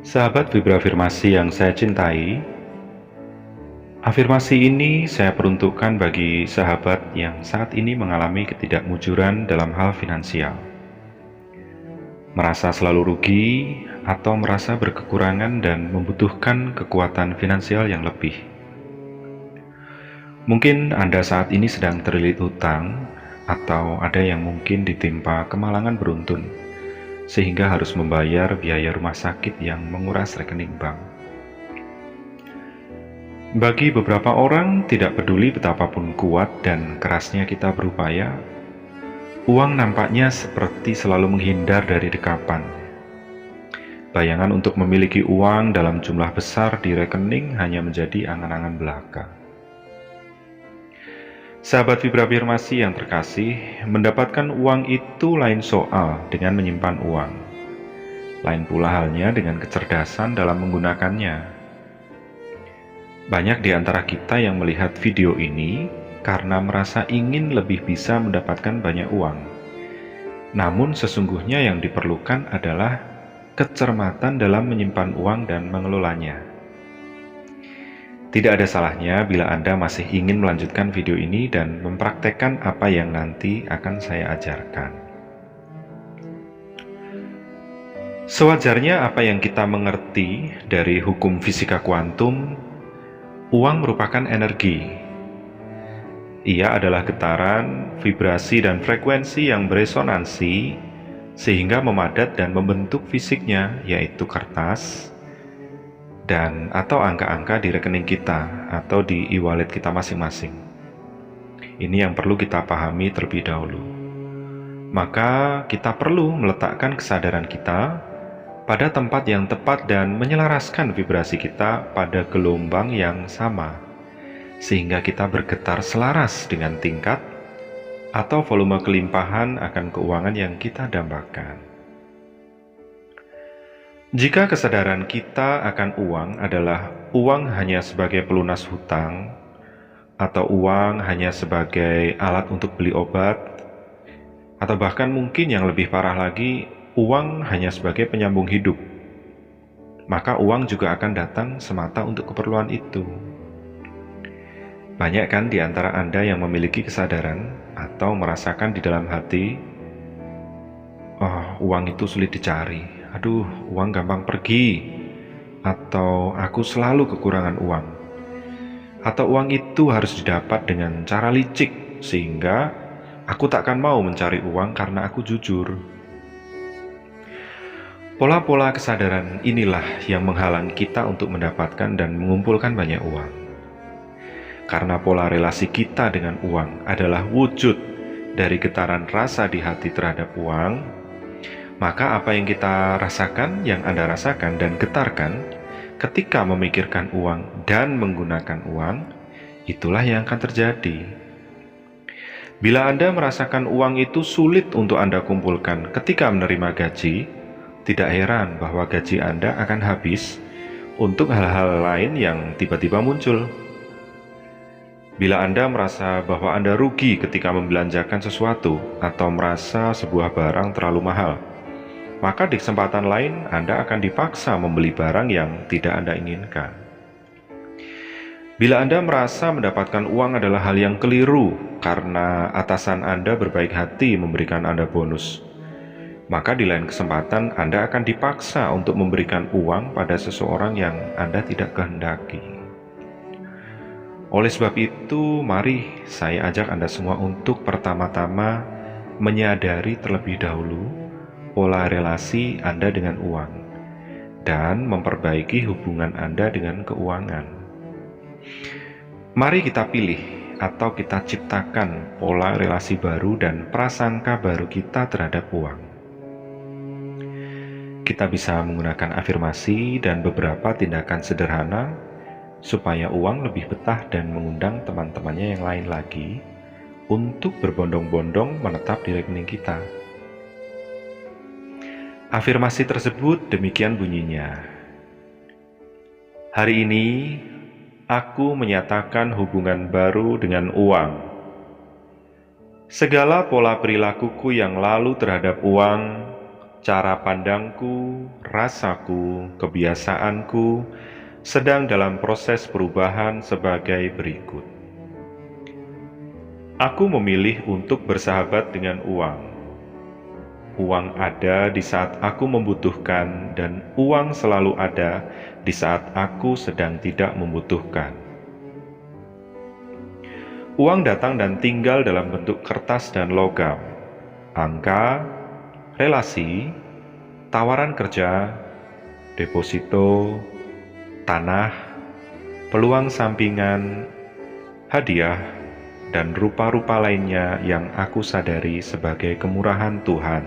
Sahabat Vibrafirmasi yang saya cintai, afirmasi ini saya peruntukkan bagi sahabat yang saat ini mengalami ketidakmujuran dalam hal finansial, merasa selalu rugi atau merasa berkekurangan dan membutuhkan kekuatan finansial yang lebih. Mungkin Anda saat ini sedang terlilit hutang, atau ada yang mungkin ditimpa kemalangan beruntun, sehingga harus membayar biaya rumah sakit yang menguras rekening bank. Bagi beberapa orang, tidak peduli betapapun kuat dan kerasnya kita berupaya, uang nampaknya seperti selalu menghindar dari dekapan. Bayangan untuk memiliki uang dalam jumlah besar di rekening hanya menjadi angan-angan belaka. Sahabat Vibrafirmasi yang terkasih, mendapatkan uang itu lain soal dengan menyimpan uang. Lain pula halnya dengan kecerdasan dalam menggunakannya. Banyak di antara kita yang melihat video ini karena merasa ingin lebih bisa mendapatkan banyak uang. Namun sesungguhnya yang diperlukan adalah kecermatan dalam menyimpan uang dan mengelolanya. Tidak ada salahnya bila Anda masih ingin melanjutkan video ini dan mempraktekkan apa yang nanti akan saya ajarkan. Sewajarnya apa yang kita mengerti dari hukum fisika kuantum, uang merupakan energi. Ia adalah getaran, vibrasi, dan frekuensi yang beresonansi sehingga memadat dan membentuk fisiknya, yaitu kertas, dan atau angka-angka di rekening kita atau di e-wallet kita masing-masing. Ini yang perlu kita pahami terlebih dahulu. Maka kita perlu meletakkan kesadaran kita pada tempat yang tepat dan menyelaraskan vibrasi kita pada gelombang yang sama, sehingga kita bergetar selaras dengan tingkat atau volume kelimpahan akan keuangan yang kita dambakan. Jika kesadaran kita akan uang adalah uang hanya sebagai pelunas hutang, atau uang hanya sebagai alat untuk beli obat, atau bahkan mungkin yang lebih parah lagi, uang hanya sebagai penyambung hidup, maka uang juga akan datang semata untuk keperluan itu. Banyak kan di antara Anda yang memiliki kesadaran atau merasakan di dalam hati, "Oh, uang itu sulit dicari. Aduh, uang gampang pergi," atau "aku selalu kekurangan uang," atau "uang itu harus didapat dengan cara licik sehingga aku takkan mau mencari uang karena aku jujur." Pola-pola kesadaran inilah yang menghalangi kita untuk mendapatkan dan mengumpulkan banyak uang. Karena pola relasi kita dengan uang adalah wujud dari getaran rasa di hati terhadap uang, maka apa yang kita rasakan, yang Anda rasakan dan getarkan ketika memikirkan uang dan menggunakan uang, itulah yang akan terjadi. Bila Anda merasakan uang itu sulit untuk Anda kumpulkan ketika menerima gaji, tidak heran bahwa gaji Anda akan habis untuk hal-hal lain yang tiba-tiba muncul. Bila Anda merasa bahwa Anda rugi ketika membelanjakan sesuatu atau merasa sebuah barang terlalu mahal, maka di kesempatan lain Anda akan dipaksa membeli barang yang tidak Anda inginkan. Bila Anda merasa mendapatkan uang adalah hal yang keliru karena atasan Anda berbaik hati memberikan Anda bonus, maka di lain kesempatan Anda akan dipaksa untuk memberikan uang pada seseorang yang Anda tidak kehendaki. Oleh sebab itu, mari saya ajak Anda semua untuk pertama-tama menyadari terlebih dahulu pola relasi Anda dengan uang dan memperbaiki hubungan Anda dengan keuangan. Mari kita pilih atau kita ciptakan pola relasi baru dan prasangka baru kita terhadap uang. Kita bisa menggunakan afirmasi dan beberapa tindakan sederhana supaya uang lebih betah dan mengundang teman-temannya yang lain lagi untuk berbondong-bondong menetap di rekening kita. Afirmasi tersebut demikian bunyinya. Hari ini, aku menyatakan hubungan baru dengan uang. Segala pola perilakuku yang lalu terhadap uang cara pandangku, rasaku, kebiasaanku sedang dalam proses perubahan sebagai berikut. Aku memilih untuk bersahabat dengan uang. Uang ada di saat aku membutuhkan, dan uang selalu ada di saat aku sedang tidak membutuhkan. Uang datang dan tinggal dalam bentuk kertas dan logam, angka, relasi, tawaran kerja, deposito, tanah, peluang sampingan, hadiah, dan rupa-rupa lainnya yang aku sadari sebagai kemurahan Tuhan.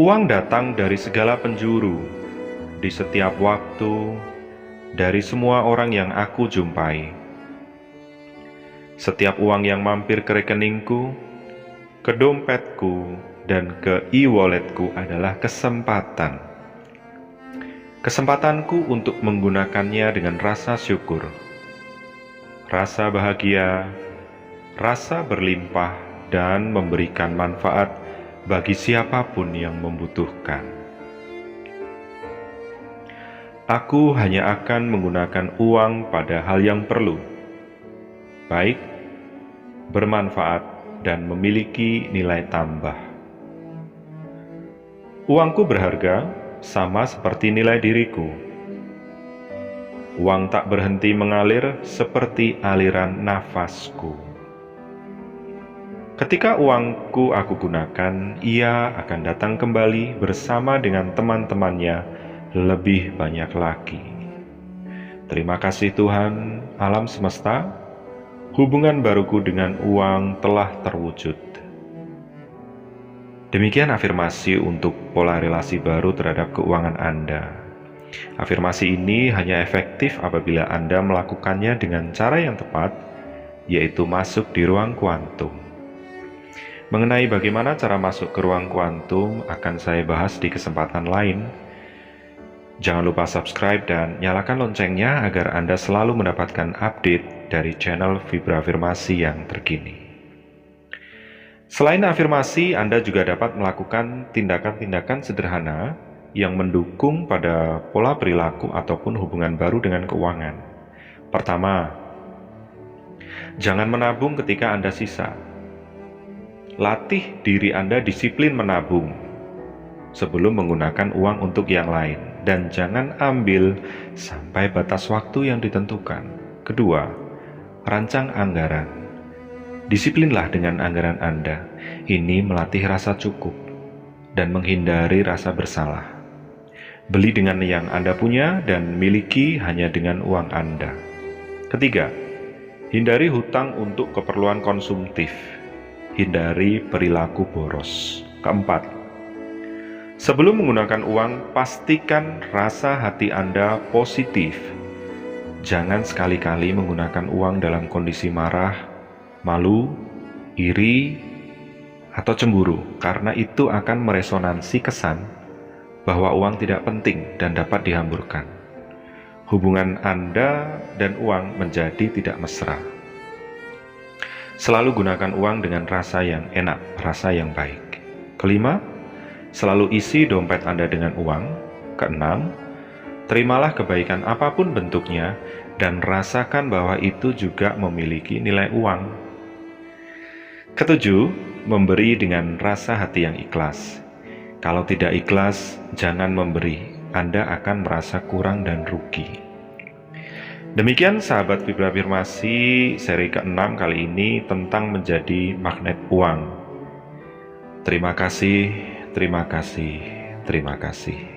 Uang datang dari segala penjuru, di setiap waktu, dari semua orang yang aku jumpai. Setiap uang yang mampir ke rekeningku, ke dompetku, dan ke e-walletku adalah kesempatan. Kesempatanku untuk menggunakannya dengan rasa syukur, rasa bahagia, rasa berlimpah, dan memberikan manfaat bagi siapapun yang membutuhkan. Aku hanya akan menggunakan uang pada hal yang perlu, baik, bermanfaat, dan memiliki nilai tambah. Uangku berharga sama seperti nilai diriku. Uang tak berhenti mengalir seperti aliran nafasku. Ketika uangku aku gunakan, ia akan datang kembali bersama dengan teman-temannya lebih banyak lagi. Terima kasih Tuhan, alam semesta. Hubungan baruku dengan uang telah terwujud. Demikian afirmasi untuk pola relasi baru terhadap keuangan Anda. Afirmasi ini hanya efektif apabila Anda melakukannya dengan cara yang tepat, yaitu masuk di ruang kuantum. Mengenai bagaimana cara masuk ke ruang kuantum akan saya bahas di kesempatan lain. Jangan lupa subscribe dan nyalakan loncengnya agar Anda selalu mendapatkan update dari channel Vibra Afirmasi yang terkini. Selain afirmasi, Anda juga dapat melakukan tindakan-tindakan sederhana yang mendukung pada pola perilaku ataupun hubungan baru dengan keuangan. Pertama, jangan menabung ketika Anda sisa. Latih diri Anda disiplin menabung sebelum menggunakan uang untuk yang lain, dan jangan ambil sampai batas waktu yang ditentukan. Kedua, rancang anggaran. Disiplinlah dengan anggaran Anda. Ini melatih rasa cukup dan menghindari rasa bersalah. Beli dengan yang Anda punya dan miliki hanya dengan uang Anda. Ketiga, hindari hutang untuk keperluan konsumtif. Hindari perilaku boros. Keempat, sebelum menggunakan uang, pastikan rasa hati Anda positif. Jangan sekali-kali menggunakan uang dalam kondisi marah, malu, iri, atau cemburu, karena itu akan meresonansi kesan bahwa uang tidak penting dan dapat dihamburkan. Hubungan Anda dan uang menjadi tidak mesra. Selalu gunakan uang dengan rasa yang enak, rasa yang baik. Kelima, selalu isi dompet Anda dengan uang. Keenam, terimalah kebaikan apapun bentuknya dan rasakan bahwa itu juga memiliki nilai uang. Ketujuh, memberi dengan rasa hati yang ikhlas. Kalau tidak ikhlas, jangan memberi. Anda akan merasa kurang dan rugi. Demikian sahabat Vibra Afirmasi seri ke-6 kali ini tentang menjadi magnet uang. Terima kasih, terima kasih, terima kasih.